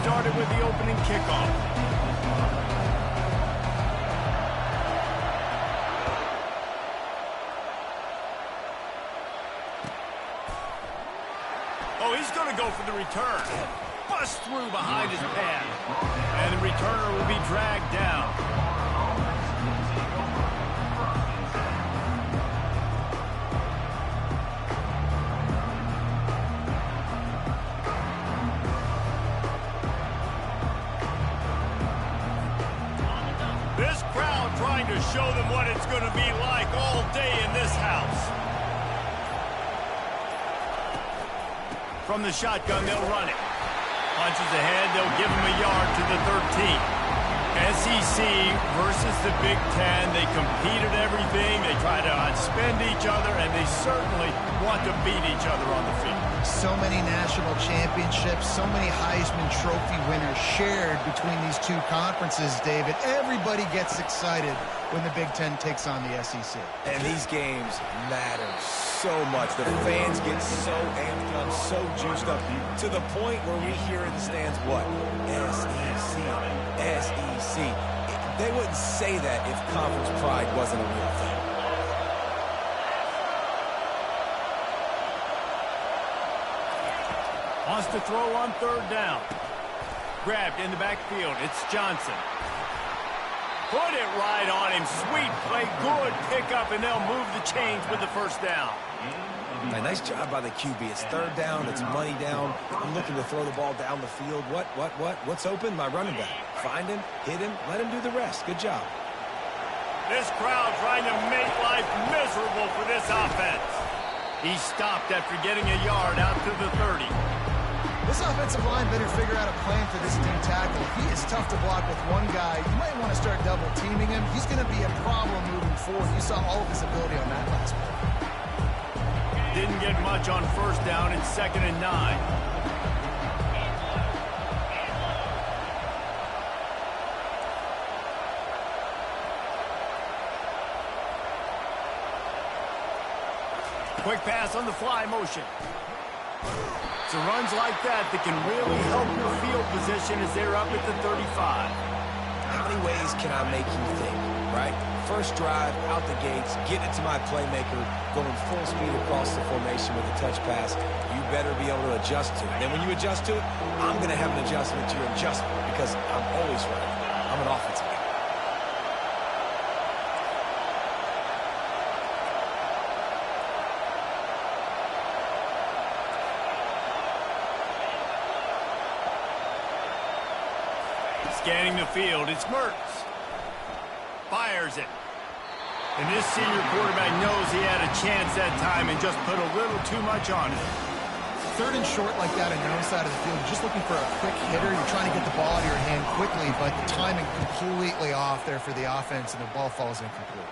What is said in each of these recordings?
started with the opening kickoff. Oh, he's going to go for the return. Bust through behind his pad. And the returner will be dragged down. This crowd trying to show them what it's going to be like all day in this house. From the shotgun, they'll run it. Punches ahead, they'll give him a yard to the 13. SEC versus the Big Ten. They compete at everything. They try to outspend each other, and they certainly want to beat each other on the field. So many national championships, so many Heisman Trophy winners shared between these two conferences, David. Everybody gets excited when the Big Ten takes on the SEC. And these games matter so much. The fans get so amped up, so juiced up, to the point where we hear in the stands, what? SEC, SEC. They wouldn't say that if conference pride wasn't a real thing. Wants to throw on third down. Grabbed in the backfield. It's Johnson. Put it right on him. Sweet play. Good pickup, and they'll move the chains with the first down. A nice job by the QB. It's third down. It's money down. I'm looking to throw the ball down the field. What's open? My running back. Find him, hit him, let him do the rest. Good job. This crowd trying to make life miserable for this offense. He stopped after getting a yard out to the 30. This offensive line better figure out a plan for this D tackle. He is tough to block with one guy. You might want to start double teaming him. He's going to be a problem moving forward. You saw all of his ability on that last play. Didn't get much on first down. It's 2nd and 9. Quick pass on the fly motion. It's runs like that can really help your field position as they're up at the 35. How many ways can I make you think, right? First drive, out the gates, get it to my playmaker, going full speed across the formation with a touch pass. You better be able to adjust to it. Then when you adjust to it, I'm going to have an adjustment to your adjustment because I'm always right. I'm an offensive guy. Scanning the field, it's Mertz. Fires it. And this senior quarterback knows he had a chance that time and just put a little too much on it. Third and short like that on your own side of the field, you're just looking for a quick hitter. You're trying to get the ball out of your hand quickly, but the timing completely off there for the offense, and the ball falls incomplete.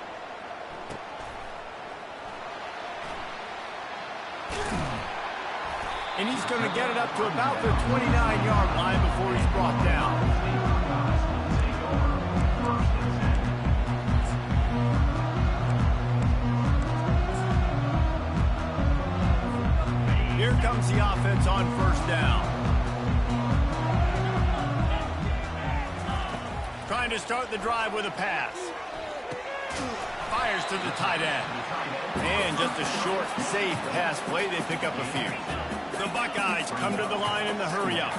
And he's going to get it up to about the 29-yard line before he's brought down. Here comes the offense on first down. Trying to start the drive with a pass. Fires to the tight end. And just a short, safe pass play. They pick up a few. The Buckeyes come to the line in the hurry-up.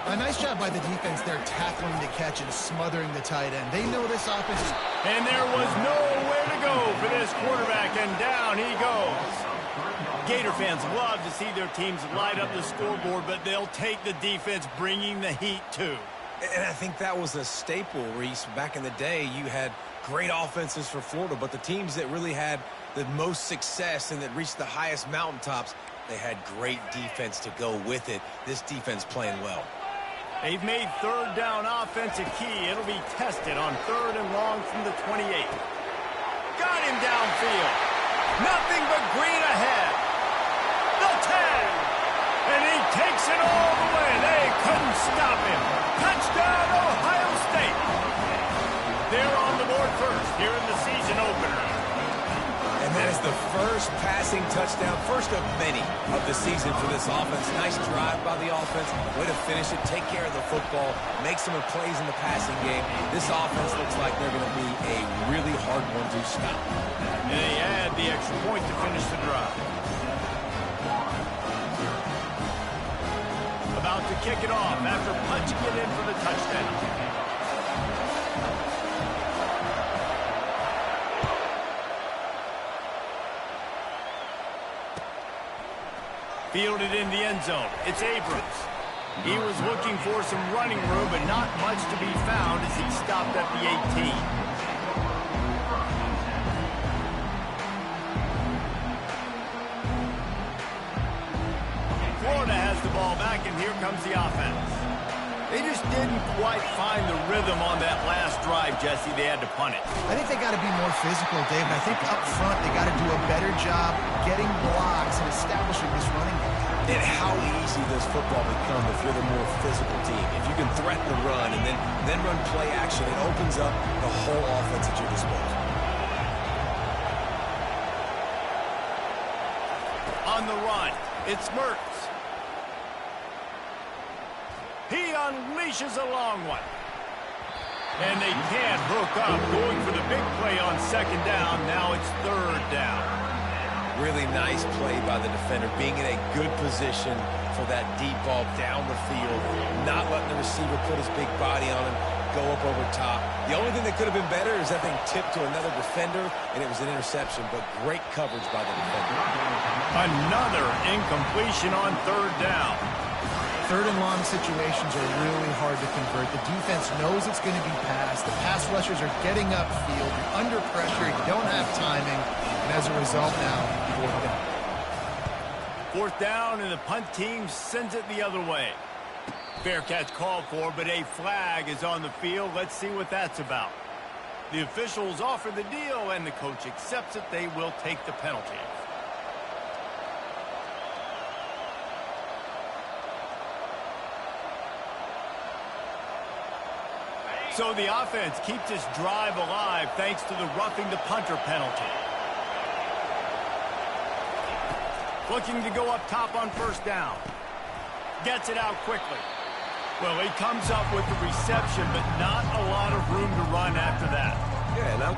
A nice job by the defense there, tackling the catch and smothering the tight end. They know this offense is... And there was nowhere to go for this quarterback, and down he goes. Gator fans love to see their teams light up the scoreboard, but they'll take the defense bringing the heat, too. And I think that was a staple, Reese. Back in the day, you had great offenses for Florida, but the teams that really had the most success and that reached the highest mountaintops, they had great defense to go with it. This defense playing well. They've made third down offense a key. It'll be tested on 3rd and long from the 28. Got him downfield. Nothing but green ahead. The 10. And he takes it all the way. They couldn't stop him. Touchdown, Ohio State. They're on the board first here in the season opener. And that is the first passing touchdown, first of many of the season for this offense. Nice drive by the offense. Way to finish it, take care of the football, make some plays in the passing game. This offense looks like they're going to be a really hard one to stop. And they add the extra point to finish the drive. About to kick it off after punching it in for the touchdown. Fielded in the end zone. It's Abrams. He was looking for some running room, but not much to be found as he stopped at the 18. Florida has the ball back, and here comes the offense. They just didn't quite find the rhythm on that last drive, Jesse. They had to punt it. I think they got to be more physical, Dave. And I think up front they got to do a better job getting blocks and establishing this running game. And how easy does football become if you're the more physical team? If you can threaten the run and then run play action, it opens up the whole offense at your disposal. On the run, it's Mertz. He unleashes a long one. And they can't hook up, going for the big play on second down. Now it's third down. Really nice play by the defender, being in a good position for that deep ball down the field, not letting the receiver put his big body on him, go up over top. The only thing that could have been better is that thing tipped to another defender, and it was an interception, but great coverage by the defender. Another incompletion on third down. Third and long situations are really hard to convert. The defense knows it's going to be passed. The pass rushers are getting upfield. You're under pressure. You don't have timing. And as a result now, fourth down. Fourth down, and the punt team sends it the other way. Fair catch called for, but a flag is on the field. Let's see what that's about. The officials offer the deal, and the coach accepts it. They will take the penalty. So the offense keeps this drive alive thanks to the roughing the punter penalty. Looking to go up top on first down. Gets it out quickly. Well, he comes up with the reception, but not a lot of room to run after that. Yeah, now.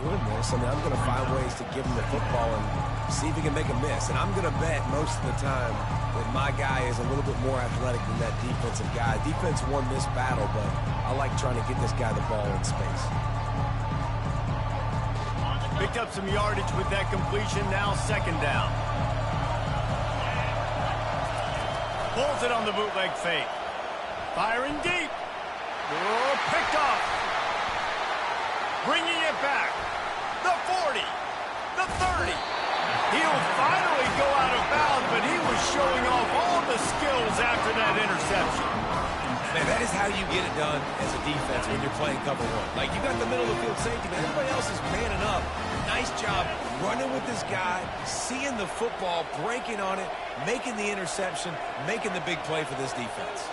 Doing this, I'm going to find ways to give him the football and see if he can make a miss. And I'm going to bet most of the time that my guy is a little bit more athletic than that defensive guy. Defense won this battle, but I like trying to get this guy the ball in space. Picked up some yardage with that completion, now second down. Pulls it on the bootleg fake. Firing deep. Oh, picked off. Bringing it back. The 40. The 30. He'll finally go out of bounds, but he was showing off all the skills after that interception. Man, that is how you get it done as a defense when you're playing cover one. Like, you got the middle of the field safety, man. Everybody else is manning up. Nice job running with this guy, seeing the football, breaking on it, making the interception, making the big play for this defense.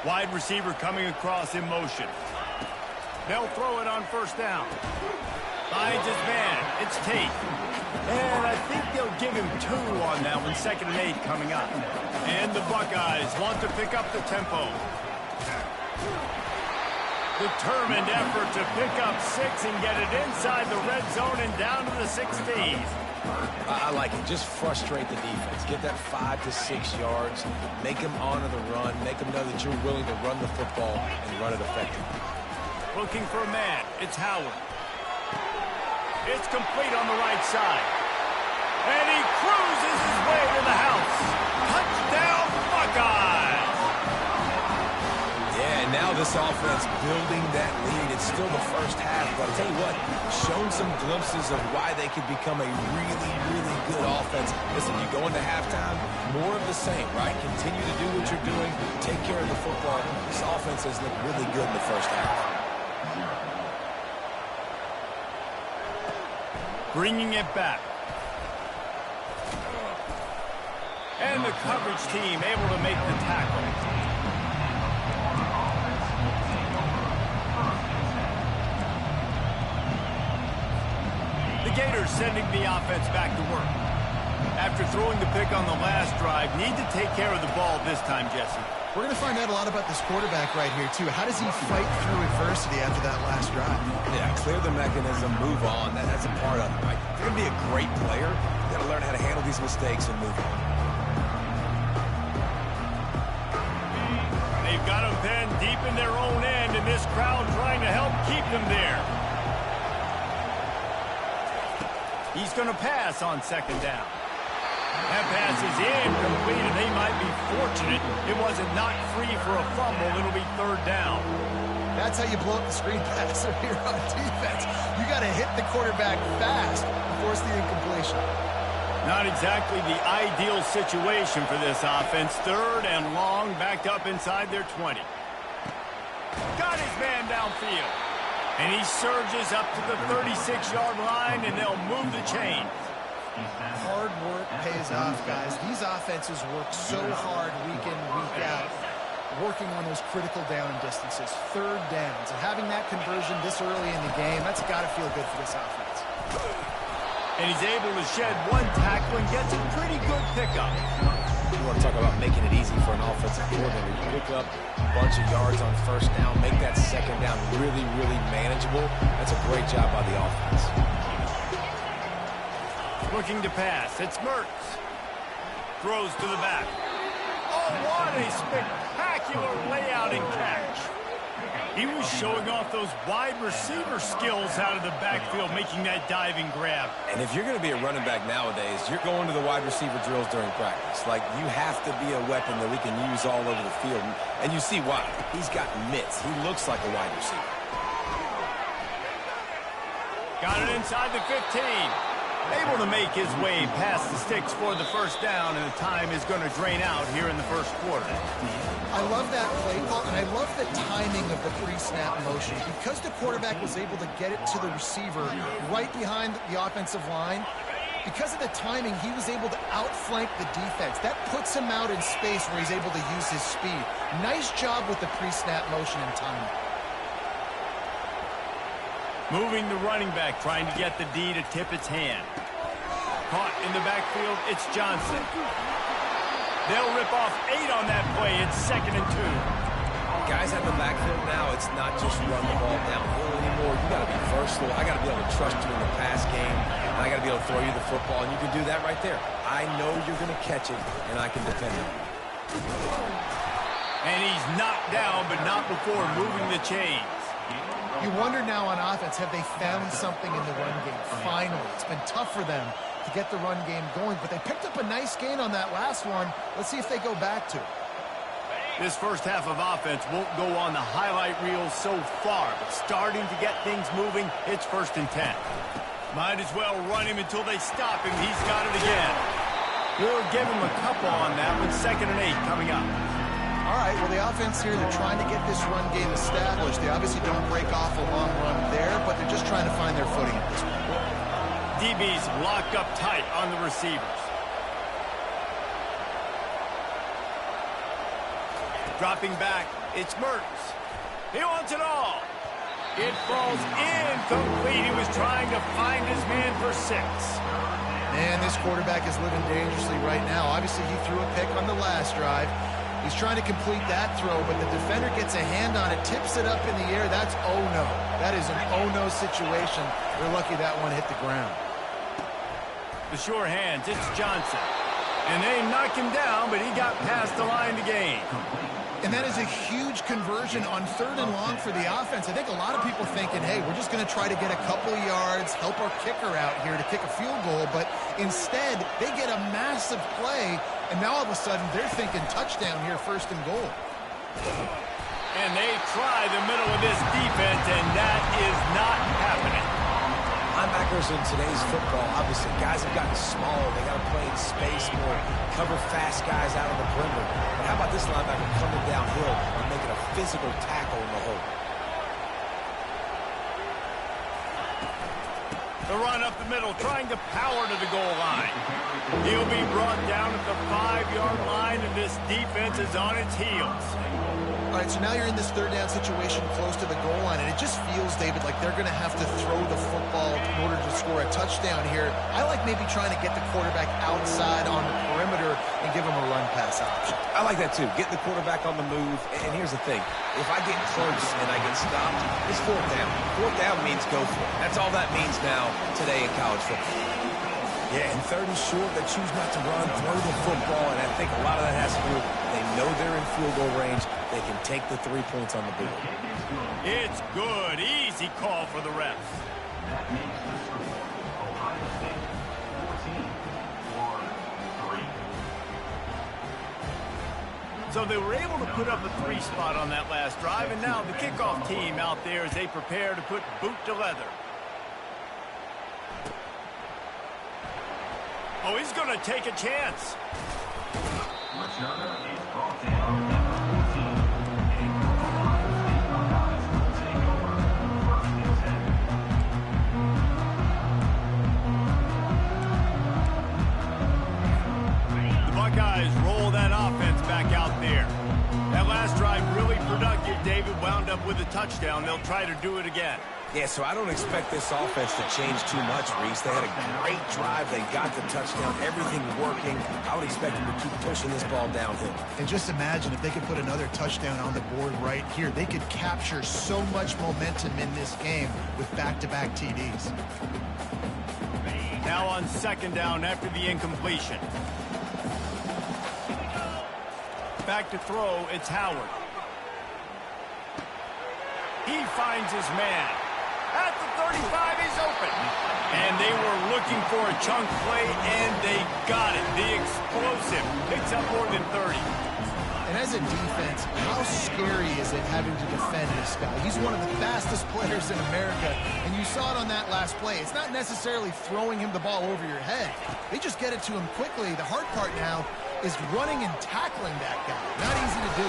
Wide receiver coming across in motion. They'll throw it on first down. Finds his man. It's Tate. And I think they'll give him 2 on that one. 2nd and 8 coming up. And the Buckeyes want to pick up the tempo. Determined effort to pick up 6 and get it inside the red zone and down to the 16. I like it. Just frustrate the defense. Get that 5 to 6 yards. Make them honor the run. Make them know that you're willing to run the football and run it effectively. Looking for a man. It's Howard. It's complete on the right side. And he cruises his way to the house. Touchdown, Buckeyes! Yeah, and now this offense building that lead. It's still the first half, but I'll tell you what, shown some glimpses of why they could become a really, really good offense. Listen, you go into halftime, more of the same, right? Continue to do what you're doing. Take care of the football. This offense has looked really good in the first half. Bringing it back. And the coverage team able to make the tackle. The Gators sending the offense back to work. After throwing the pick on the last drive, need to take care of the ball this time, Jesse. We're going to find out a lot about this quarterback right here, too. How does he fight through adversity after that last drive? Yeah, clear the mechanism, move on. That's a part of it, right? If you're going to be a great player, you got to learn how to handle these mistakes and move on. They've got them pinned deep in their own end, and this crowd trying to help keep them there. He's going to pass on 2nd down. That pass is incomplete, and they might be fortunate it wasn't knocked free for a fumble. It'll be 3rd down. That's how you blow up the screen passer here on defense. You got to hit the quarterback fast and force the incompletion. Not exactly the ideal situation for this offense. 3rd and long, backed up inside their 20. Got his man downfield. And he surges up to the 36-yard line, and they'll move the chains. Hard work pays off, guys. These offenses work so hard week in, week out, working on those critical down distances, 3rd downs. And having that conversion this early in the game, that's got to feel good for this offense. And he's able to shed 1 tackle and gets a pretty good pickup. You want to talk about making it easy for an offensive coordinator. You pick up a bunch of yards on 1st down, make that 2nd down really, really manageable. That's a great job by the offense. Looking to pass. It's Mertz. Throws to the back. Oh, what a spectacular layout and catch. He was showing off those wide receiver skills out of the backfield, making that diving grab. And if you're going to be a running back nowadays, you're going to the wide receiver drills during practice. Like, you have to be a weapon that we can use all over the field. And you see why. He's got mitts. He looks like a wide receiver. Got it inside the 15. Able to make his way past the sticks for the 1st down, and the time is going to drain out here in the 1st quarter. I love that play call, and I love the timing of the pre-snap motion. Because the quarterback was able to get it to the receiver right behind the offensive line, because of the timing, he was able to outflank the defense. That puts him out in space where he's able to use his speed. Nice job with the pre-snap motion and timing. Moving the running back, trying to get the D to tip its hand. Caught in the backfield, it's Johnson. They'll rip off 8 on that play. It's 2nd and 2. Guys at the backfield now, it's not just run the ball downhill anymore. You got to be versatile. I got to be able to trust you in the pass game. And I got to be able to throw you the football, and you can do that right there. I know you're going to catch it, and I can depend on you. And he's knocked down, but not before moving the chains. You wonder now on offense, have they found something in the run game? Finally, it's been tough for them to get the run game going, but they picked up a nice gain on that last one. Let's see if they go back to it. This 1st half of offense won't go on the highlight reel so far, but starting to get things moving, it's 1st and 10. Might as well run him until they stop him. He's got it again. We'll give him a couple on that with 2nd and 8 coming up. All right, well, the offense here, they're trying to get this run game established. They obviously don't break off a long run there, but they're just trying to find their footing at this point. DB's locked up tight on the receivers. Dropping back, it's Mertz. He wants it all. It falls incomplete. He was trying to find his man for 6. Man, this quarterback is living dangerously right now. Obviously, he threw a pick on the last drive. He's trying to complete that throw, but the defender gets a hand on it, tips it up in the air. That's oh-no. That is an oh-no situation. We're lucky that one hit the ground. The sure hands, it's Johnson. And they knock him down, but he got past the line to gain. And that is a huge conversion on 3rd and long for the offense. I think a lot of people thinking, hey, we're just going to try to get a couple of yards, help our kicker out here to kick a field goal. But instead, they get a massive play, and now all of a sudden they're thinking touchdown here, 1st and goal. And they try the middle of this defense, and that is not happening. Linebackers in today's football, obviously, guys have gotten smaller. They got to play in space more, cover fast guys out of the perimeter. But how about this linebacker coming downhill and making a physical tackle in the hole? The run up the middle, trying to power to the goal line. He'll be brought down at the 5-yard line, and this defense is on its heels. All right, so now you're in this 3rd down situation close to the goal line, and it just feels, David, like they're going to have to throw the football in order to score a touchdown here. I like maybe trying to get the quarterback outside on the perimeter and give him a run-pass option. I like that, too. Get the quarterback on the move. And here's the thing. If I get close and I get stopped, it's 4th down. 4th down means go for it. That's all that means now today in college football. Yeah, and 3rd and short, they choose not to run, throw the football, and I think a lot of that has to do with they know they're in field goal range. They can take the 3 points on the board. It's good. Easy call for the refs. So they were able to put up a 3 spot on that last drive, and now the kickoff team out there as they prepare to put boot to leather. Oh, he's going to take a chance. The Buckeyes roll that offense back out there. That last drive really productive. David wound up with a touchdown. They'll try to do it again. Yeah, so I don't expect this offense to change too much, Reese. They had a great drive. They got the touchdown. Everything working. I would expect them to keep pushing this ball downhill. And just imagine if they could put another touchdown on the board right here. They could capture so much momentum in this game with back-to-back TDs. Now on 2nd down after the incompletion. Back to throw, it's Howard. He finds his man. At the 35, he's open. And they were looking for a chunk play, and they got it. The explosive picks up more than 30. And as a defense, how scary is it having to defend this guy? He's one of the fastest players in America, and you saw it on that last play. It's not necessarily throwing him the ball over your head. They just get it to him quickly. The hard part now is running and tackling that guy. Not easy to do.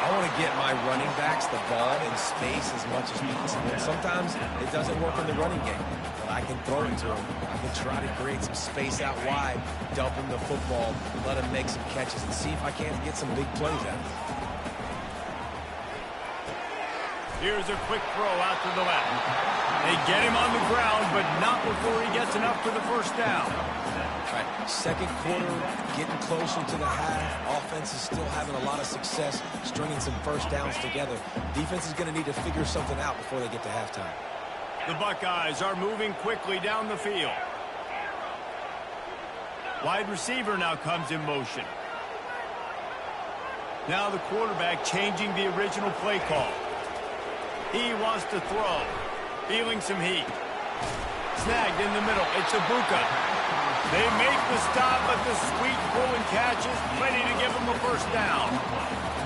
I want to get my running backs the ball in space as much as possible. And sometimes it doesn't work in the running game, but I can throw it to them. I can try to create some space out wide, dump him the football, let him make some catches, and see if I can't get some big plays out of it. Here's a quick throw out to the left. They get him on the ground, but not before he gets enough for the 1st down. Right. 2nd quarter, getting closer to the half. Offense is still having a lot of success stringing some 1st downs together. Defense is going to need to figure something out before they get to halftime. The Buckeyes are moving quickly down the field. Wide receiver now comes in motion. Now the quarterback changing the original play call. He wants to throw. Feeling some heat. Snagged in the middle. It's Ibuka. They make the stop, but the sweet throw and catch is plenty to give them a 1st down.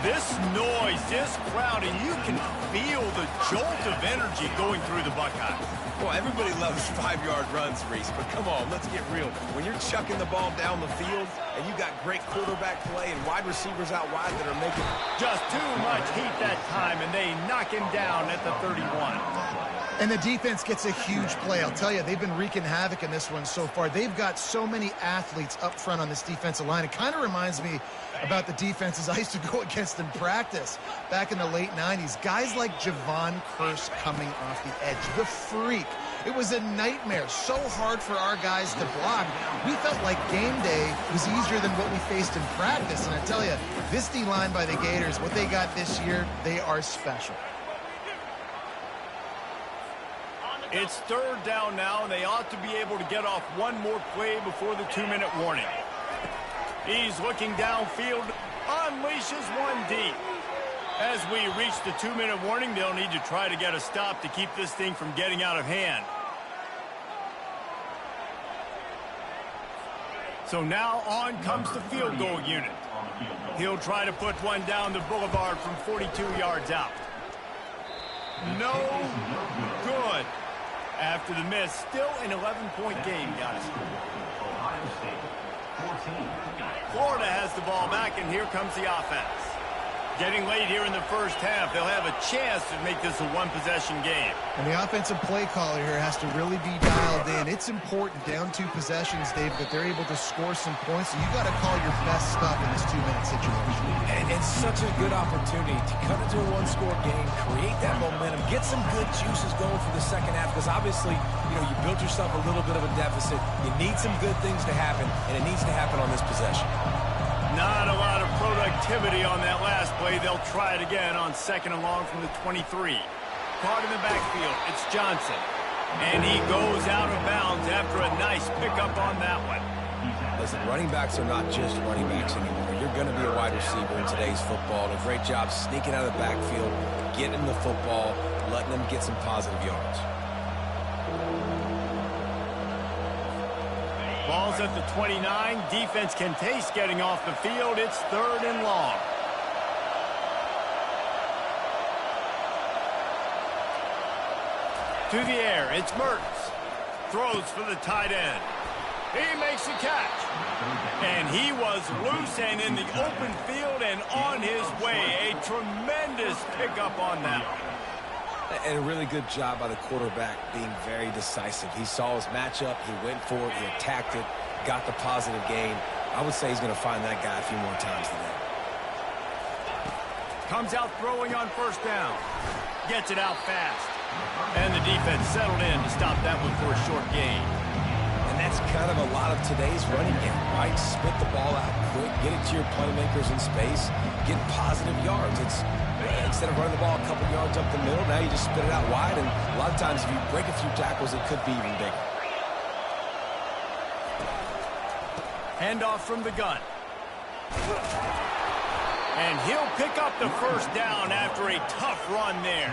This noise, this crowd, and you can feel the jolt of energy going through the Buckeyes. Well, everybody loves 5-yard runs, Reese, but come on, let's get real. When you're chucking the ball down the field and you got great quarterback play and wide receivers out wide that are making just too much heat that time, and they knock him down at the 31. And the defense gets a huge play. I'll tell you, they've been wreaking havoc in this one so far. They've got so many athletes up front on this defensive line. It kind of reminds me about the defenses I used to go against in practice back in the late 90s. Guys like Javon Curse coming off the edge. The freak. It was a nightmare. So hard for our guys to block. We felt like game day was easier than what we faced in practice. And I tell you, this D-line by the Gators, what they got this year, they are special. It's third down now, and they ought to be able to get off one more play before the 2-minute warning. He's looking downfield, unleashes one deep. As we reach the 2-minute warning, they'll need to try to get a stop to keep this thing from getting out of hand. So now on comes the field goal unit. He'll try to put one down the boulevard from 42 yards out. No good. After the miss, still an 11-point game, guys. Florida has the ball back, and here comes the offense. Getting late here in the first half, they'll have a chance to make this a one-possession game. And the offensive play caller here has to really be dialed in. It's important down 2 possessions, Dave, that they're able to score some points. So you got to call your best stuff in this 2-minute situation. And it's such a good opportunity to cut into a one-score game, create that momentum, get some good juices going for the second half, because obviously, you built yourself a little bit of a deficit. You need some good things to happen, and it needs to happen on this possession. Not a lot of productivity on that last play. They'll try it again on 2nd and long from the 23. Caught in the backfield. It's Johnson. And he goes out of bounds after a nice pickup on that one. Listen, running backs are not just running backs anymore. You're going to be a wide receiver in today's football. And a great job sneaking out of the backfield, getting the football, letting them get some positive yards. Ball's at the 29. Defense can taste getting off the field. It's 3rd and long. To the air, it's Mertz. Throws for the tight end. He makes the catch. And he was loose and in the open field and on his way. A tremendous pickup on that one. And a really good job by the quarterback being very decisive. He saw his matchup, he went for it, he attacked it, got the positive gain. I would say he's going to find that guy a few more times today. Comes out throwing on 1st down. Gets it out fast. And the defense settled in to stop that one for a short gain. And that's kind of a lot of today's running game, right? Spit the ball out quick, get it to your playmakers in space, get positive yards. Instead of running the ball a couple yards up the middle, now you just spit it out wide, and a lot of times if you break a few tackles, it could be even bigger. Handoff from the gun. And he'll pick up the 1st down after a tough run there.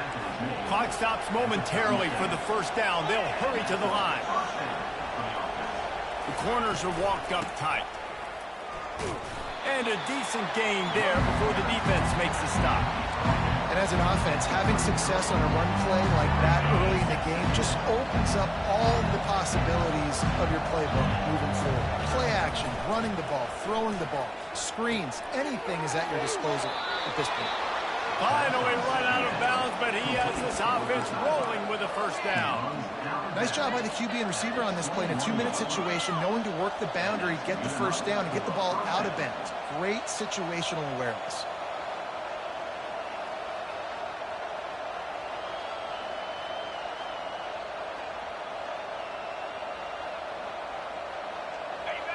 Clock stops momentarily for the 1st down. They'll hurry to the line. The corners are walked up tight. And a decent gain there before the defense makes the stop. And as an offense, having success on a run play like that early in the game just opens up all the possibilities of your playbook moving forward. Play action, running the ball, throwing the ball, screens, anything is at your disposal at this point. Finally run out of bounds, but he has this offense rolling with a 1st down. Nice job by the QB and receiver on this play in a 2-minute situation, knowing to work the boundary, get the 1st down, and get the ball out of bounds. Great situational awareness.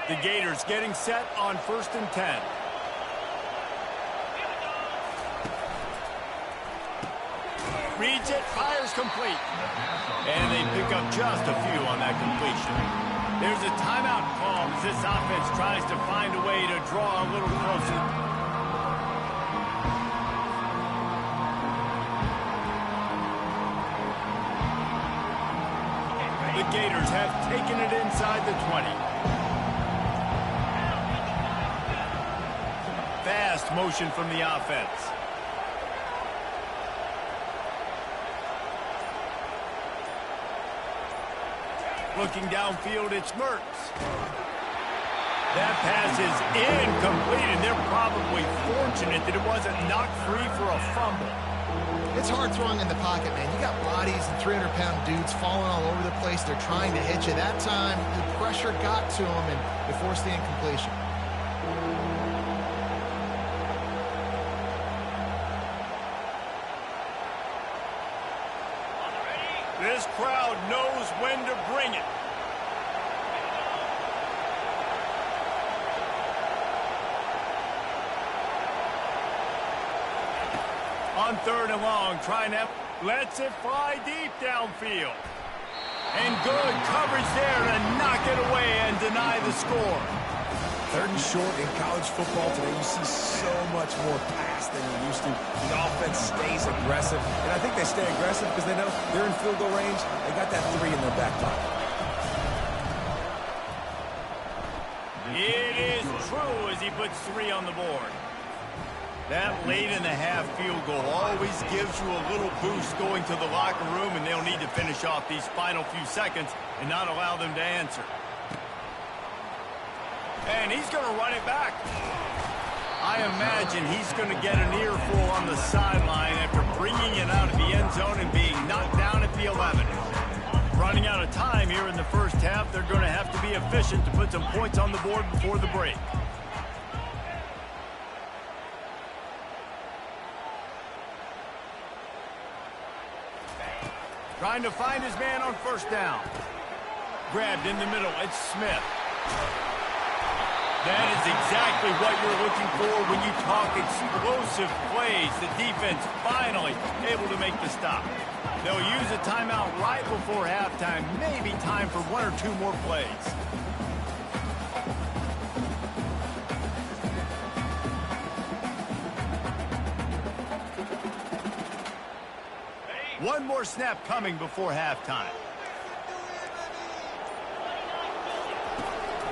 The Gators getting set on 1st and 10. Reads it, fires complete. And they pick up just a few on that completion. There's a timeout call as this offense tries to find a way to draw a little closer. The Gators have taken it inside the 20. Fast motion from the offense. Looking downfield, it's Mertz. That pass is incomplete, and they're probably fortunate that it wasn't knocked free for a fumble. It's hard throwing in the pocket, man. You got bodies and 3 300-pound dudes falling all over the place. They're trying to hit you. That time, the pressure got to them, and it forced the incompletion. This crowd knows when to bring it. On 3rd and long, trying to lets it fly deep downfield. And good coverage there to knock it away and deny the score. 3rd and short in college football today, you see so much more pass than you used to. The offense stays aggressive, and I think they stay aggressive because they know they're in field goal range. They got that 3 in their back pocket. It is true as he puts 3 on the board. That late in the half field goal always gives you a little boost going to the locker room, and they'll need to finish off these final few seconds and not allow them to answer. And he's going to run it back. I imagine he's going to get an earful on the sideline after bringing it out of the end zone and being knocked down at the 11. Running out of time here in the first half, they're going to have to be efficient to put some points on the board before the break. Trying to find his man on 1st down. Grabbed in the middle. It's Smith. That is exactly what you're looking for when you talk explosive plays. The defense finally able to make the stop. They'll use a timeout right before halftime. Maybe time for 1 or 2 more plays. One more snap coming before halftime.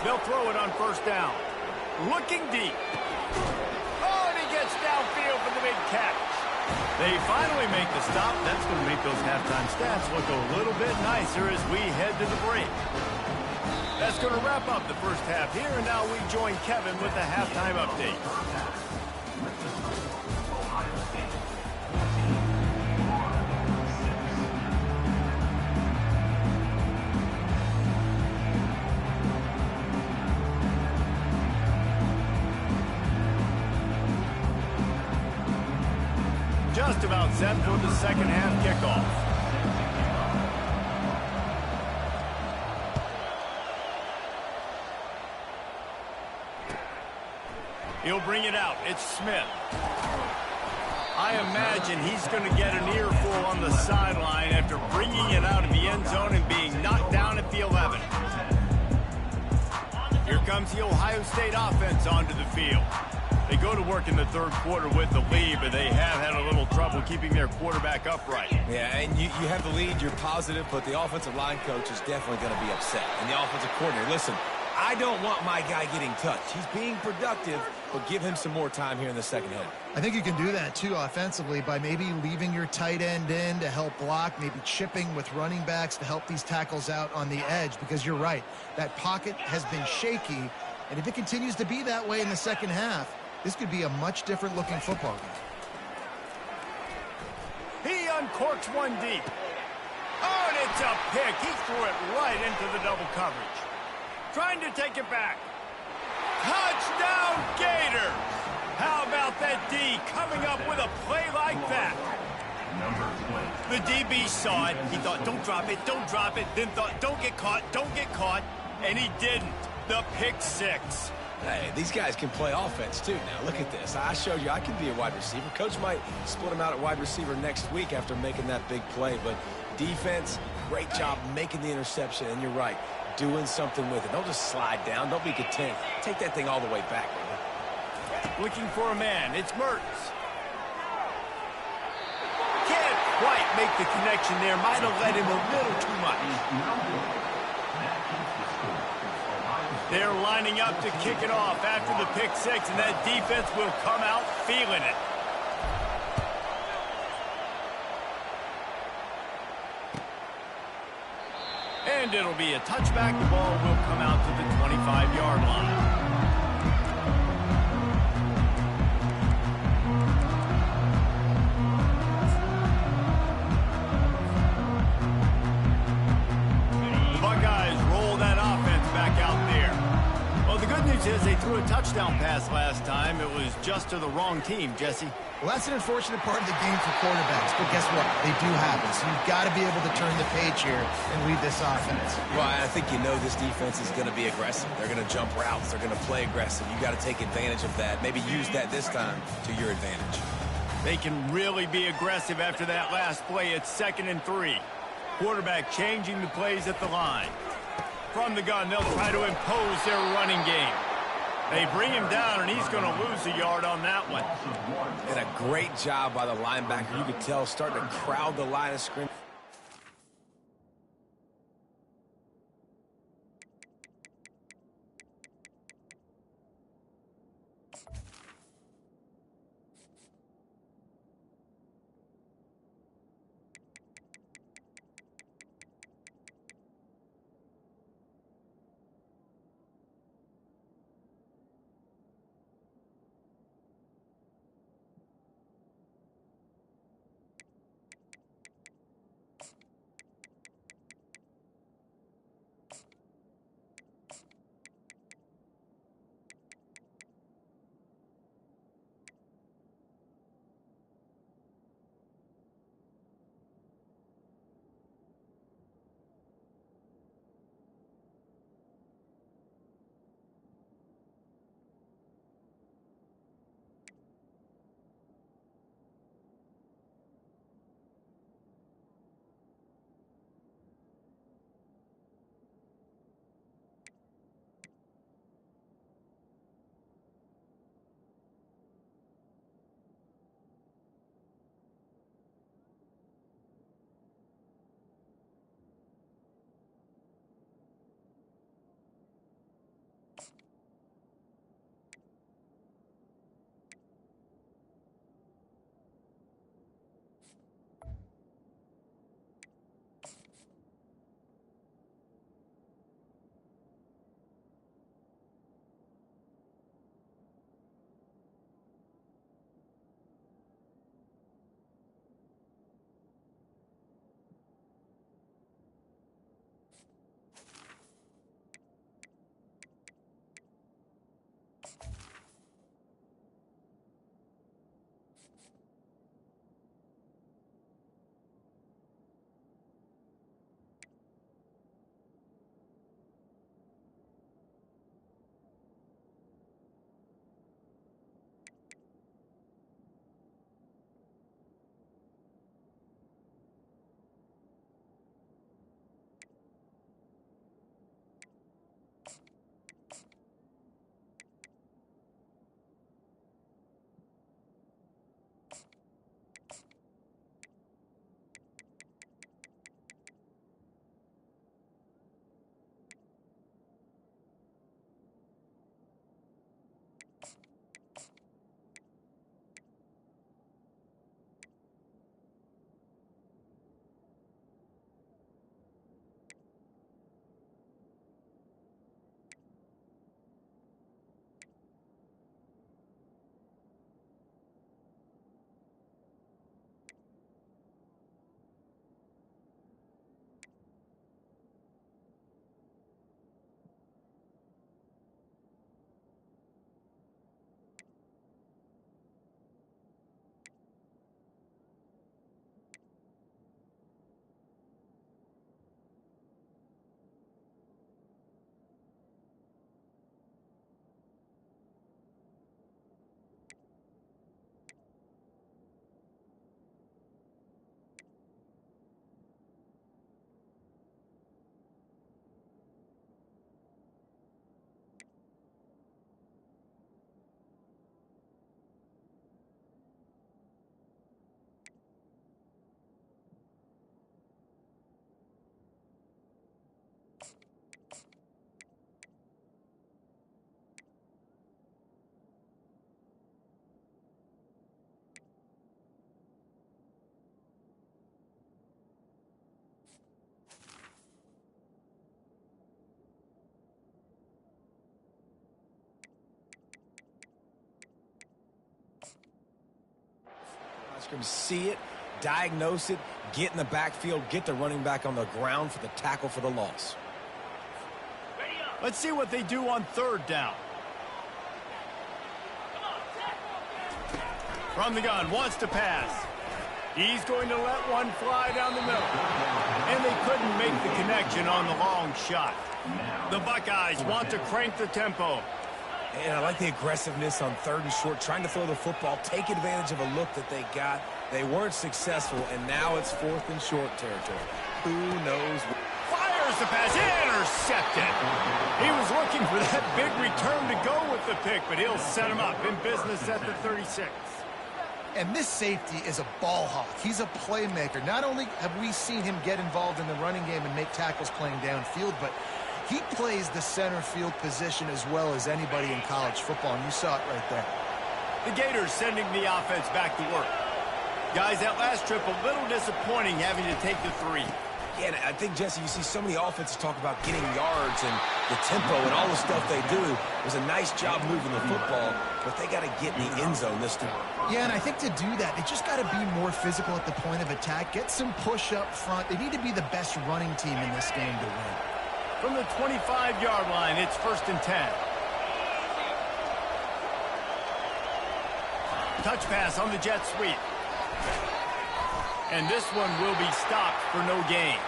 They'll throw it on 1st down. Looking deep. Oh, and he gets downfield for the big catch. They finally make the stop. That's going to make those halftime stats look a little bit nicer as we head to the break. That's going to wrap up the first half here, and now we join Kevin with the halftime update. Just about set for the second half kickoff. He'll bring it out. It's Smith. I imagine he's going to get an earful on the sideline after bringing it out of the end zone and being knocked down at the 11. Here comes the Ohio State offense onto the field. They go to work in the 3rd quarter with the lead, but they have had a little trouble keeping their quarterback upright. Yeah, and you have the lead, you're positive, but the offensive line coach is definitely going to be upset. And the offensive coordinator, listen, I don't want my guy getting touched. He's being productive, but give him some more time here in the second half. I think you can do that, too, offensively, by maybe leaving your tight end in to help block, maybe chipping with running backs to help these tackles out on the edge, because you're right. That pocket has been shaky, and if it continues to be that way in the second half, this could be a much different looking football game. He uncorks one deep. Oh, and it's a pick. He threw it right into the double coverage. Trying to take it back. Touchdown Gators! How about that D coming up with a play like that? The DB saw it. He thought, don't drop it, don't drop it. Then thought, don't get caught, don't get caught. And he didn't. The pick 6. Hey, these guys can play offense, too. Now, look at this. I showed you I can be a wide receiver. Coach might split him out at wide receiver next week after making that big play. But defense, great job making the interception. And you're right, doing something with it. Don't just slide down. Don't be content. Take that thing all the way back, man. Looking for a man. It's Mertz. Can't quite make the connection there. Might have led him a little too much. They're lining up to kick it off after the pick 6, and that defense will come out feeling it. And it'll be a touchback. The ball will come out to the 25-yard line. news is they threw a touchdown pass last time. It was just to the wrong team, Jesse. Well, that's an unfortunate part of the game for quarterbacks, but guess what? They do happen, so you've got to be able to turn the page here and lead this offense. Well, I think you know this defense is going to be aggressive. They're going to jump routes. They're going to play aggressive. You got to take advantage of that. Maybe use that this time to your advantage. They can really be aggressive after that last play. It's 2nd and 3. Quarterback changing the plays at the line. From the gun, they'll try to impose their running game. They bring him down, and he's going to lose a yard on that one. And a great job by the linebacker. You could tell starting to crowd the line of scrimmage. See it, diagnose it, get in the backfield, get the running back on the ground for the tackle for the loss. Let's see what they do on 3rd down. From the gun, wants to pass. He's going to let one fly down the middle. And they couldn't make the connection on the long shot. The Buckeyes want to crank the tempo. And I like the aggressiveness on 3rd and short, trying to throw the football, take advantage of a look that they got. They weren't successful, and now it's 4th and short territory. Who knows? Fires the pass, intercepted. He was looking for that big return to go with the pick, but he'll set him up in business at the 36. And this safety is a ball hawk. He's a playmaker. Not only have we seen him get involved in the running game and make tackles playing downfield, but he plays the center field position as well as anybody in college football, and you saw it right there. The Gators sending the offense back to work. Guys, that last trip a little disappointing having to take the 3. Yeah, and I think, Jesse, you see so many offenses talk about getting yards and the tempo and all the stuff they do. It was a nice job moving the football, but they got to get in the end zone this time. Yeah, and I think to do that, they just got to be more physical at the point of attack, get some push up front. They need to be the best running team in this game to win. From the 25-yard line, it's 1st and 10. Touch pass on the jet sweep. And this one will be stopped for no gain.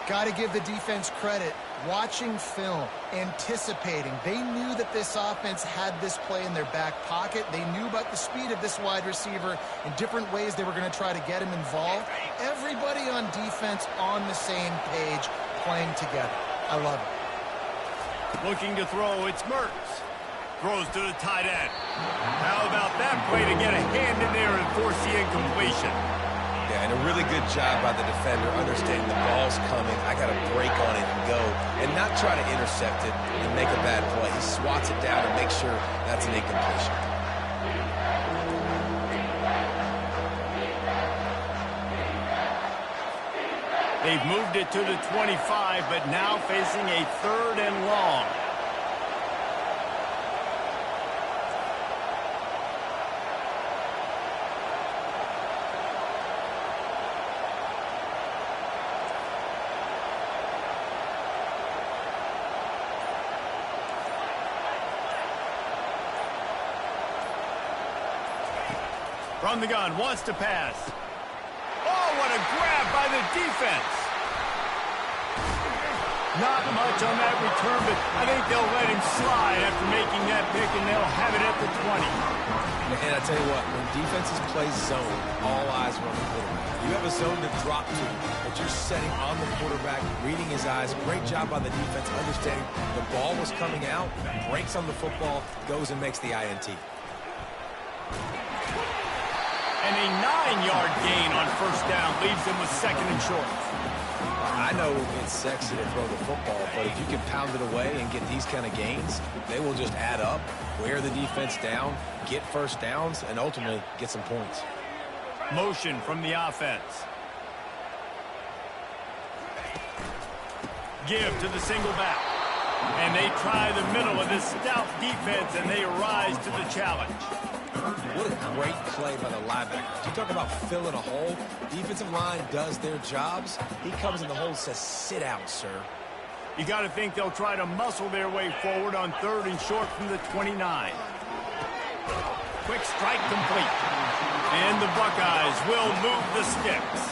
Got to give the defense credit. Watching film, anticipating. They knew that this offense had this play in their back pocket. They knew about the speed of this wide receiver in different ways they were going to try to get him involved. Everybody on defense on the same page, playing together. I love it. Looking to throw, it's Mertz. Throws to the tight end. How about that play to get a hand in there and force the incompletion? Yeah, and a really good job by the defender understanding the ball's coming. I got to break on it and go and not try to intercept it and make a bad play. He swats it down and makes sure that's an incompletion. They've moved it to the 25, but now facing a 3rd and long. From the gun, wants to pass. Oh, what a grab by the defense. Not much on that return, but I think they'll let him slide after making that pick, and they'll have it at the 20. And I tell you what, when defenses play zone, all eyes are on the quarterback. You have a zone to drop to, but you're setting on the quarterback, reading his eyes. Great job by the defense, understanding the ball was coming out, breaks on the football, goes and makes the INT. And a 9-yard gain on 1st down leaves them with 2nd and short. I know it's sexy to throw the football, but if you can pound it away and get these kind of gains, they will just add up, wear the defense down, get 1st downs, and ultimately get some points. Motion from the offense. Give to the single back. And they try the middle of this stout defense, and they rise to the challenge. What a great play by the linebacker. You talk about filling a hole. Defensive line does their jobs. He comes in the hole and says, sit down, sir. You got to think they'll try to muscle their way forward on 3rd and short from the 29. Quick strike complete. And the Buckeyes will move the sticks.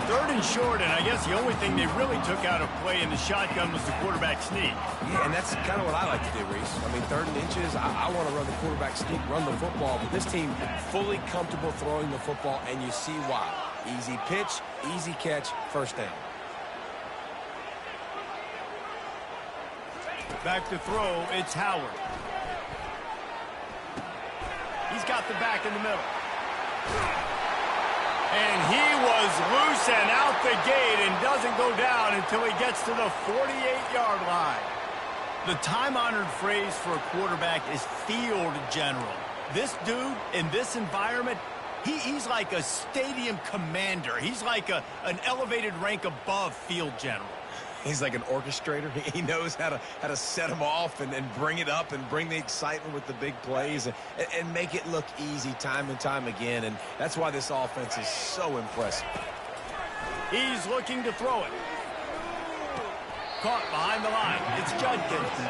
3rd and short, and I guess the only thing they really took out of play in the shotgun was the quarterback sneak. Yeah, and that's kind of what I like to do, Reese. I mean, 3rd and inches, I want to run the quarterback sneak, run the football, but this team fully comfortable throwing the football, and you see why. Easy pitch, easy catch, 1st down. Back to throw, it's Howard. He's got the back in the middle. And he was loose and out the gate and doesn't go down until he gets to the 48-yard line. The time-honored phrase for a quarterback is field general. This dude, in this environment, he's like a stadium commander. He's like an elevated rank above field general. He's like an orchestrator. He knows how to set them off and bring it up and bring the excitement with the big plays and make it look easy time and time again. And that's why this offense is so impressive. He's looking to throw it. Caught behind the line. It's Judkins.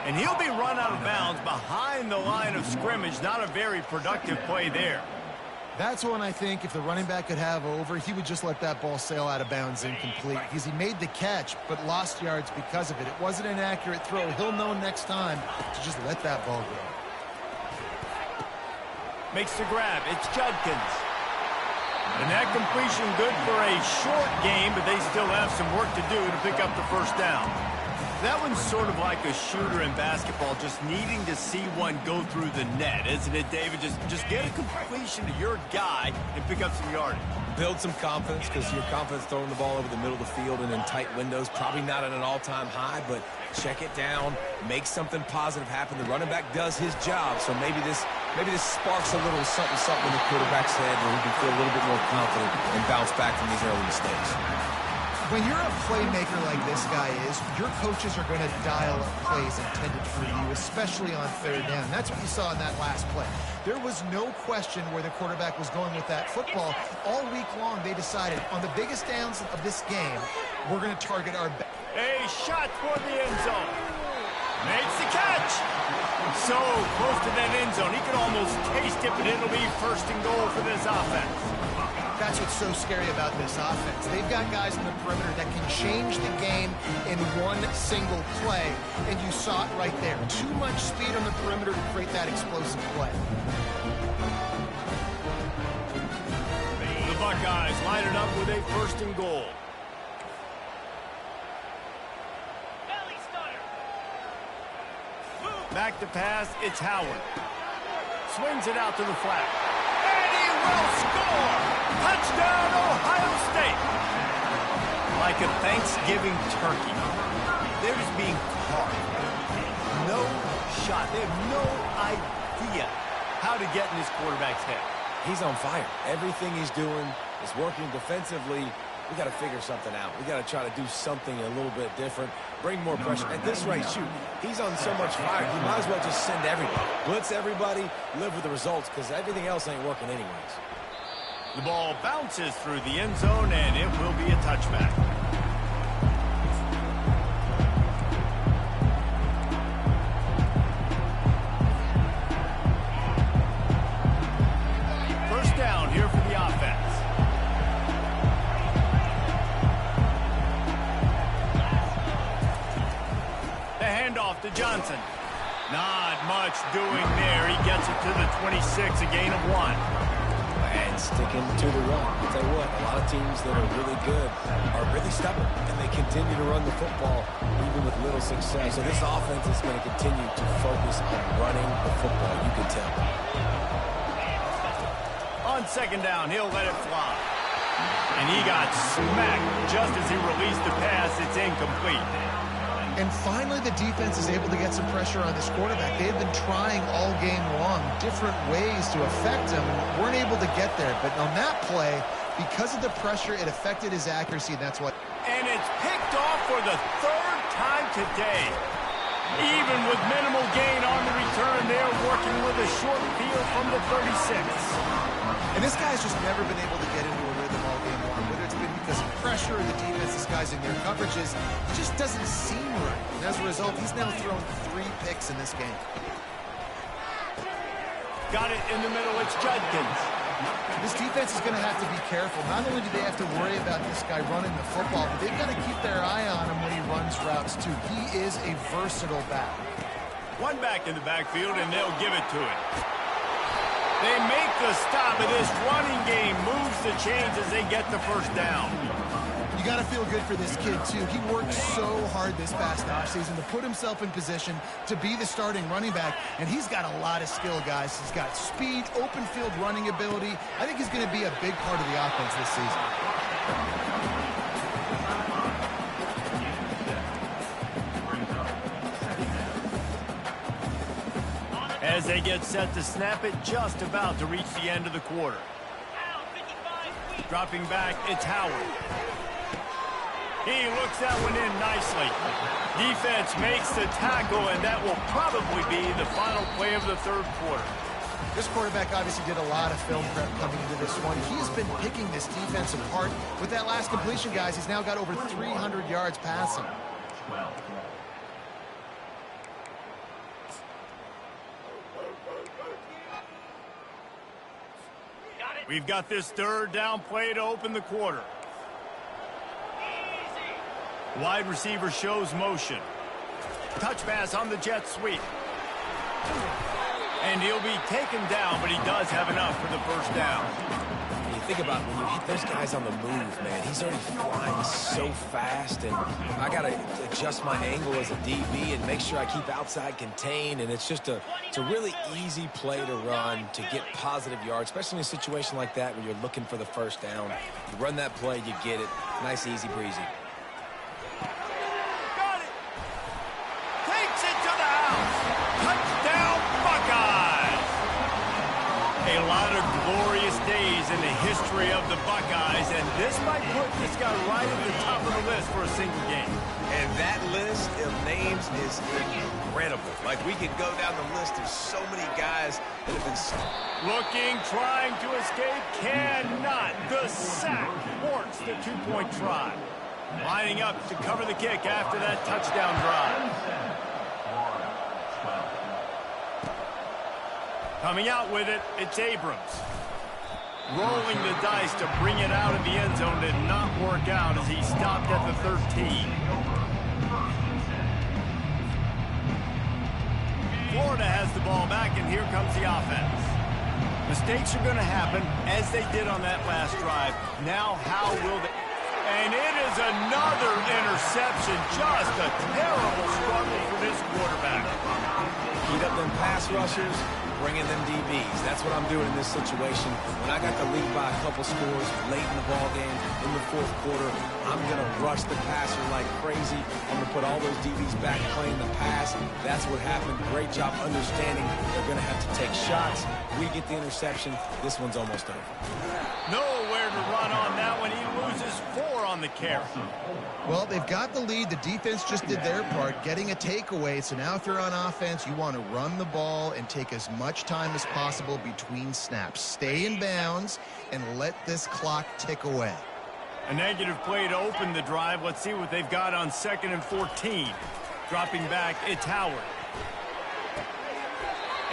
And he'll be run out of bounds behind the line of scrimmage. Not a very productive play there. That's one I think if the running back could have over, he would just let that ball sail out of bounds incomplete because he made the catch but lost yards because of it. It wasn't an accurate throw. He'll know next time to just let that ball go. Makes the grab. It's Judkins. And that completion good for a short game, but they still have some work to do to pick up the first down. That one's sort of like a shooter in basketball, just needing to see one go through the net, isn't it, David? Just get a completion to your guy and pick up some yardage. Build some confidence, because your confidence throwing the ball over the middle of the field and in tight windows, probably not at an all-time high, but check it down, make something positive happen. The running back does his job, so maybe this sparks a little something in the quarterback's head where he can feel a little bit more confident and bounce back from these early mistakes. When you're a playmaker like this guy is, your coaches are going to dial up plays intended for you, especially on third down. That's what you saw in that last play. There was no question where the quarterback was going with that football. All week long, they decided on the biggest downs of this game, we're going to target our back. A shot for the end zone. Makes the catch. So close to that end zone. He could almost taste it, but it'll be first and goal for this offense. That's what's so scary about this offense. They've got guys in the perimeter that can change the game in one single play, and you saw it right there. Too much speed on the perimeter to create that explosive play. The Buckeyes line it up with a first and goal. Back to pass, it's Howard. Swings it out to the flat. And he will score! Touchdown, Ohio State! Like a Thanksgiving turkey. They're just being carved. No shot. They have no idea how to get in this quarterback's head. He's on fire. Everything he's doing is working defensively. We got to figure something out. We got to try to do something a little bit different. Bring more pressure. At this rate, shoot, he's on so much fire. He might as well just send everybody. Blitz everybody, live with the results, because everything else ain't working anyways. The ball bounces through the end zone, and it will be a touchback. First down here for the offense. The handoff to Johnson. Not much doing there. He gets it to the 26, a gain of 1. And sticking to the run. I'll tell you what, a lot of teams that are really good are really stubborn, and they continue to run the football even with little success. So this offense is going to continue to focus on running the football, you can tell. On second down, he'll let it fly. And he got smacked just as he released the pass. It's incomplete. And finally, the defense is able to get some pressure on this quarterback. They have been trying all game long different ways to affect him and weren't able to get there. But on that play, because of the pressure, it affected his accuracy, and that's what. And it's picked off for the third time today. Even with minimal gain on the return, they're working with a short field from the 36. And this guy's just never been able to get into a rhythm all game long, whether it's been because of pressure or the defense disguising their coverages. It just doesn't seem right. And as a result, he's now thrown 3 picks in this game. Got it in the middle. It's Judkins. This defense is going to have to be careful. Not only do they have to worry about this guy running the football, but they've got to keep their eye on him when he runs routes, too. He is a versatile back. One back in the backfield, and they'll give it to him. They make the stop, and this running game moves the chains as they get the first down. You got to feel good for this kid, too. He worked so hard this past offseason to put himself in position to be the starting running back, and he's got a lot of skill, guys. He's got speed, open field running ability. I think he's going to be a big part of the offense this season. As they get set to snap it, just about to reach the end of the quarter. Dropping back, it's Howard. He looks that one in nicely. Defense makes the tackle, and that will probably be the final play of the third quarter. This quarterback obviously did a lot of film prep coming into this one. He's been picking this defense apart. With that last completion, guys, he's now got over 300 yards passing. We've got this third down play to open the quarter. Wide receiver shows motion. Touch pass on the jet sweep. And he'll be taken down, but he does have enough for the first down. You think about when you hit those guys on the move, man, he's already flying so fast, and I got to adjust my angle as a DB and make sure I keep outside contained, and it's just it's a really easy play to run to get positive yards, especially in a situation like that where you're looking for the first down. You run that play, you get it. Nice, easy, breezy. Got it! Takes it to the house! Touchdown, Buckeyes! A lot of glorious days in the history of the Buckeyes, and this might put this guy right at the top of the list for a single game. And that list of names is incredible. Like, we could go down the list of so many guys that have been... Looking, trying to escape, cannot. The sack thwarts the two-point try. Lining up to cover the kick after that touchdown drive. Coming out with it, it's Abrams. Rolling the dice to bring it out of the end zone did not work out as he stopped at the 13. Florida has the ball back, and here comes the offense. Mistakes are going to happen, as they did on that last drive. Now, how will they... And it is another interception. Just a terrible struggle for this quarterback. Heat up them pass rushers, bringing them DBs. That's what I'm doing in this situation. When I got the lead by a couple scores late in the ball game, in the fourth quarter, I'm going to rush the passer like crazy. I'm going to put all those DBs back playing the pass. That's what happened. Great job understanding they're going to have to take shots. We get the interception. This one's almost over. Nowhere to run on that one. He loses 4 on the carry. Well, they've got the lead. The defense just did their part, getting a takeaway. So now if you're on offense, you want to run the ball and take as much time as possible between snaps. Stay in bounds and let this clock tick away. A negative play to open the drive. Let's see what they've got on 2nd and 14. Dropping back, it's Howard.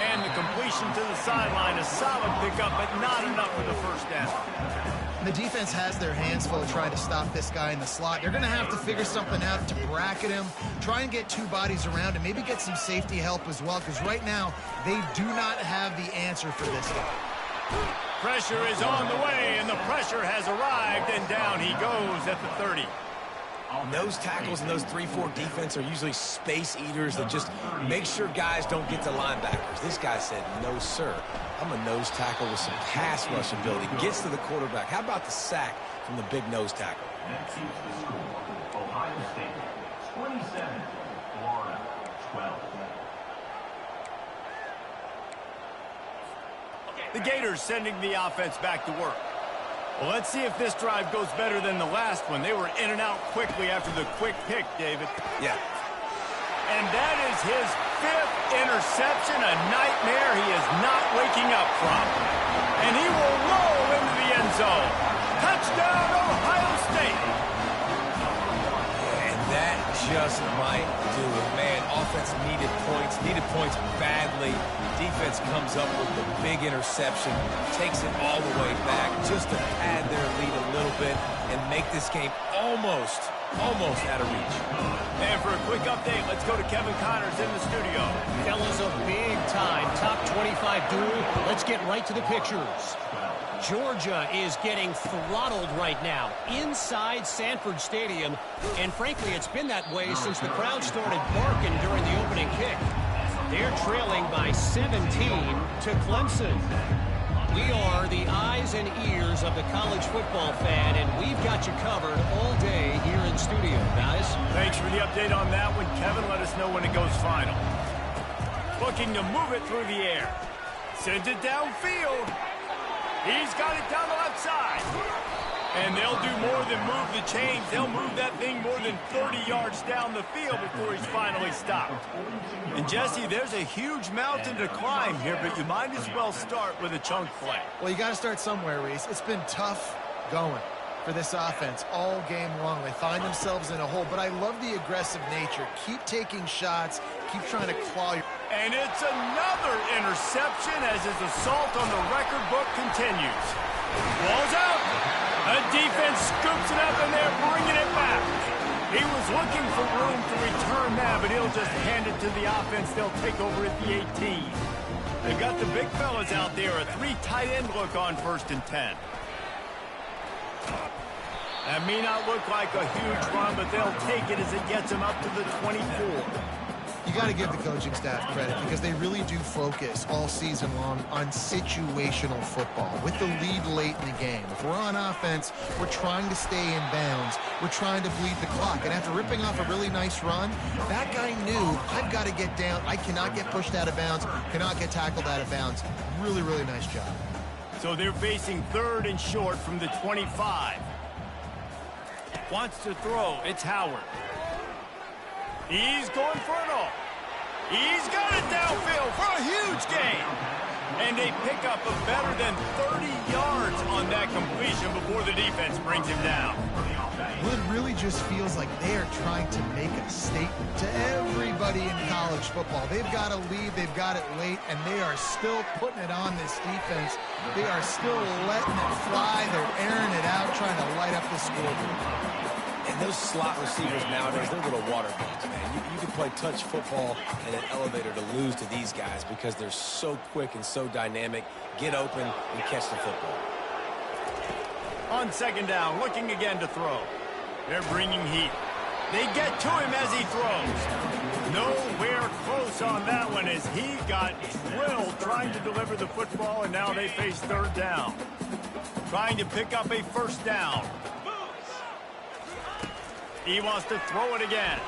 And the completion to the sideline, a solid pickup, but not enough for the first down. The defense has their hands full trying to stop this guy in the slot. They're going to have to figure something out to bracket him, try and get 2 bodies around him, maybe get some safety help as well, because right now they do not have the answer for this guy. Pressure is on the way, and the pressure has arrived, and down he goes at the 30. Nose tackles in those 3-4 defense are usually space eaters that just make sure guys don't get to linebackers. This guy said, no, sir. I'm a nose tackle with some pass rush ability. Gets to the quarterback. How about the sack from the big nose tackle? Next is the score. Ohio State, 27, Florida, 12. The Gators sending the offense back to work. Well, let's see if this drive goes better than the last one. They were in and out quickly after the quick pick, David. Yeah. And that is his 5th interception, a nightmare he is not waking up from. And he will roll into the end zone. Touchdown, Ohio State. And that just might do it. Man, offense needed points badly. Defense comes up with the big interception, takes it all the way back just to pad their lead a little bit and make this game almost out of reach. And for a quick update, let's go to Kevin Connors in the studio. Fellas, a big-time top 25 duel. Let's get right to the pictures. Georgia is getting throttled right now inside Sanford Stadium, and frankly, it's been that way since the crowd started barking during the opening kick. They're trailing by 17 to Clemson. We are the eyes and ears of the college football fan, and we've got you covered all day here in studio, guys. Thanks for the update on that one, Kevin. Let us know when it goes final. Looking to move it through the air. Sends it downfield. He's got it down the left side. And they'll do more than move the chains. They'll move that thing more than 30 yards down the field before he's finally stopped. And, Jesse, there's a huge mountain to climb here, but you might as well start with a chunk play. Well, you got to start somewhere, Reese. It's been tough going for this offense all game long. They find themselves in a hole, but I love the aggressive nature. Keep taking shots. Keep trying to claw your... And it's another interception as his assault on the record book continues. Ball's out. The defense scoops it up, and they're bringing it back. He was looking for room to return that, but he'll just hand it to the offense. They'll take over at the 18. They've got the big fellas out there. A 3 tight end look on 1st and 10. That may not look like a huge run, but they'll take it as it gets them up to the 24. You got to give the coaching staff credit because they really do focus all season long on situational football with the lead late in the game. If we're on offense, we're trying to stay in bounds. We're trying to bleed the clock. And after ripping off a really nice run, that guy knew, I've got to get down. I cannot get pushed out of bounds, cannot get tackled out of bounds. Really, really nice job. So they're facing 3rd and short from the 25. Wants to throw. It's Howard. He's going for it all. He's got it downfield for a huge gain. And they pick up a better than 30 yards on that completion before the defense brings him down. Well, it really just feels like they are trying to make a statement to everybody in college football. They've got a lead, they've got it late, and they are still putting it on this defense. They are still letting it fly. They're airing it out, trying to light up the scoreboard. And those slot receivers nowadays, they're little water bugs, man. You can play touch football in an elevator to lose to these guys because they're so quick and so dynamic. Get open and catch the football. On 2nd down, looking again to throw. They're bringing heat. They get to him as he throws. Nowhere close on that one as he got drilled trying to deliver the football, and now they face 3rd down. Trying to pick up a 1st down. He wants to throw it again.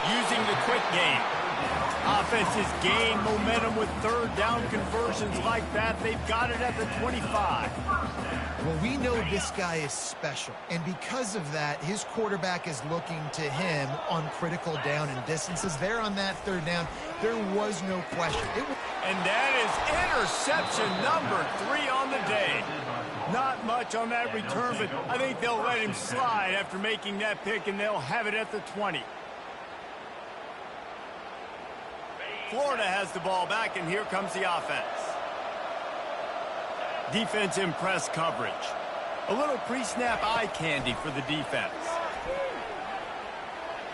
Using the quick game. Offenses gain momentum with 3rd down conversions like that. They've got it at the 25. Well, we know this guy is special, and because of that, his quarterback is looking to him on critical down and distances. There on that 3rd down, there was no question. And that is interception number 3 on the day. Not much on that return, but I think they'll let him slide after making that pick, and they'll have it at the 20. Florida has the ball back, and here comes the offense. Defense in press coverage. A little pre-snap eye candy for the defense.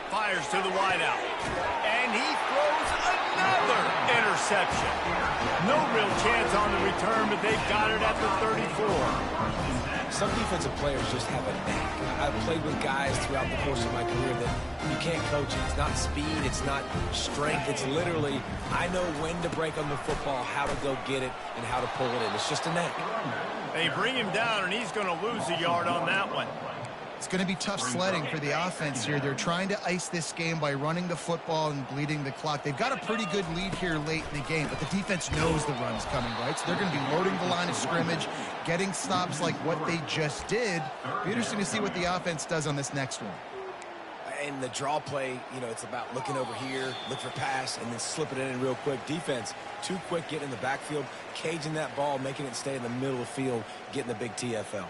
Fires to the wideout. And he throws another interception. No real chance on the return, but they've got it at the 34. Some defensive players just have a knack. I've played with guys throughout the course of my career that you can't coach it. It's not speed, it's not strength. It's literally, I know when to break on the football, how to go get it, and how to pull it in. It's just a knack. They bring him down, and he's going to lose a yard on that one. It's going to be tough sledding for the offense here. They're trying to ice this game by running the football and bleeding the clock. They've got a pretty good lead here late in the game, but the defense knows the run's coming, right? So they're going to be loading the line of scrimmage, getting stops like what they just did. It'll be interesting to see what the offense does on this next one. And the draw play, you know, it's about looking over here, look for pass, and then slip it in real quick. Defense, too quick, getting in the backfield, caging that ball, making it stay in the middle of the field, getting the big TFL.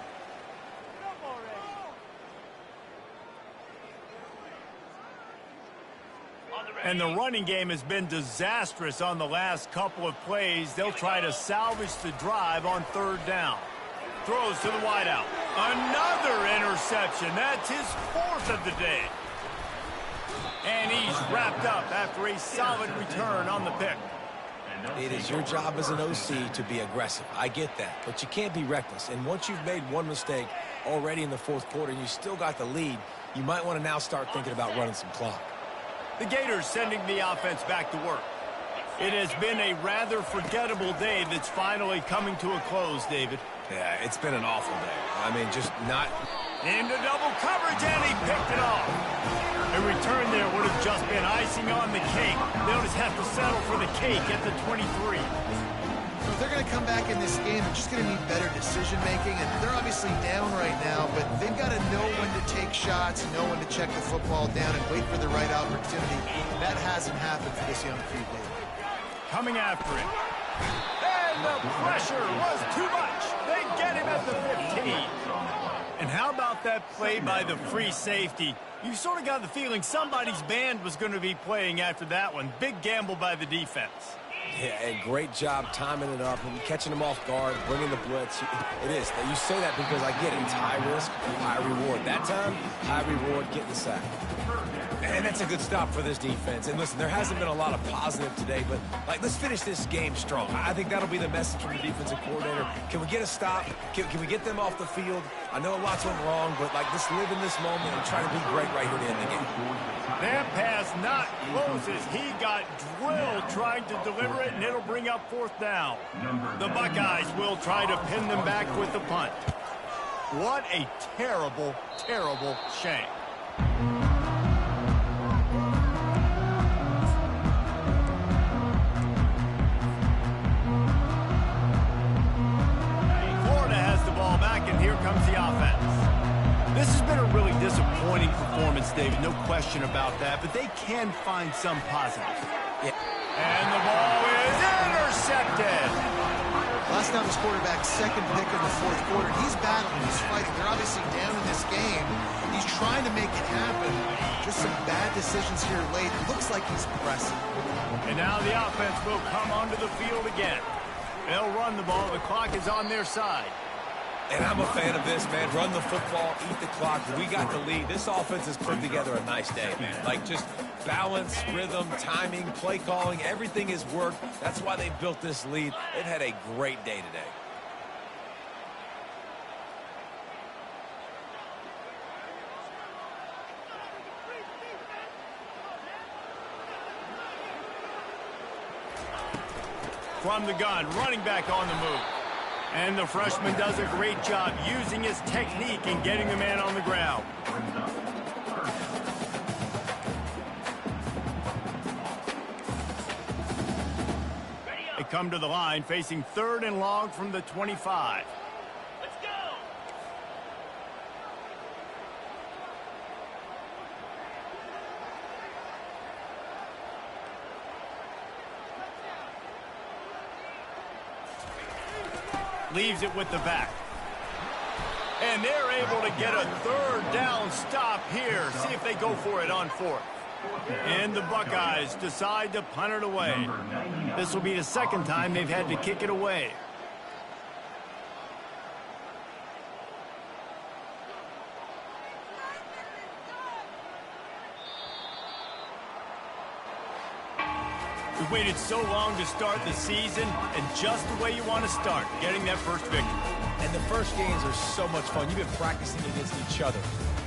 And the running game has been disastrous on the last couple of plays. They'll try to salvage the drive on 3rd down. Throws to the wideout. Another interception. That's his 4th of the day. And he's wrapped up after a solid return on the pick. It is your job as an OC to be aggressive. I get that, but you can't be reckless. And once you've made one mistake already in the 4th quarter and you still got the lead, you might want to now start thinking about running some clock. The Gators sending the offense back to work. It has been a rather forgettable day that's finally coming to a close, David. Yeah, it's been an awful day. I mean, just not... Into double coverage, and he picked it off. A return there would have just been icing on the cake. They'll just have to settle for the cake at the 23. If they're going to come back in this game, they're just going to need better decision-making, and they're obviously down right now, but they've got to know when to take shots, know when to check the football down, and wait for the right opportunity. That hasn't happened for this young crew, David. Coming after him. And the pressure was too much. They get him at the 15. And how about that play by the free safety? You sort of got the feeling somebody's band was going to be playing after that one. Big gamble by the defense. Yeah, and great job timing it up and catching them off guard, bringing the blitz. It is. You say that because I get it. It's high risk, high reward. That time, high reward, getting the sack. And that's a good stop for this defense. And listen, there hasn't been a lot of positive today, but let's finish this game strong. I think that'll be the message from the defensive coordinator. Can we get a stop? Can we get them off the field? I know lots went wrong, but let's live in this moment and try to be great right here to end the game. That pass not close as he got drilled trying to deliver it, and it'll bring up 4th down. The Buckeyes will try to pin them back with the punt. What a terrible, terrible shame. And here comes the offense. This has been a really disappointing performance, David, no question about that, but they can find some positives. Yeah. And the ball is intercepted. Last time this quarterback's second pick in the 4th quarter. He's battling, he's fighting. They're obviously down in this game. He's trying to make it happen. Just some bad decisions here late. It looks like he's pressing. And now the offense will come onto the field again. They'll run the ball. The clock is on their side. And I'm a fan of this, man. Run the football, eat the clock. We got the lead. This offense has put together a nice day, man. Just balance, rhythm, timing, play calling, everything has worked. That's why they built this lead. They've had a great day today. From the gun, running back on the move. And the freshman does a great job using his technique and getting the man on the ground. They come to the line facing 3rd and long from the 25. Let's go! Leaves it with the back. And they're able to get a 3rd down stop here. See if they go for it on 4th. And the Buckeyes decide to punt it away. This will be the 2nd time they've had to kick it away. We waited so long to start the season, and just the way you want to start, getting that first victory. And the first games are so much fun. You've been practicing against each other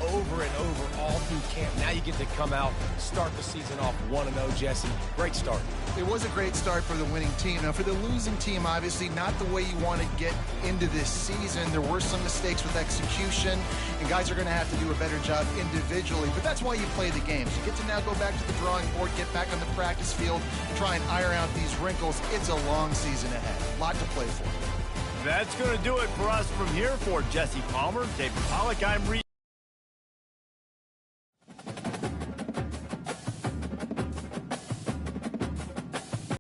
over and over all through camp. Now you get to come out, start the season off 1-0, Jesse. Great start. It was a great start for the winning team. Now, for the losing team, obviously not the way you want to get into this season. There were some mistakes with execution, and guys are going to have to do a better job individually. But that's why you play the games. You get to now go back to the drawing board, get back on the practice field, and try and iron out these wrinkles. It's a long season ahead. A lot to play for. That's going to do it for us from here. For Jesse Palmer, David Pollack, I'm Reed.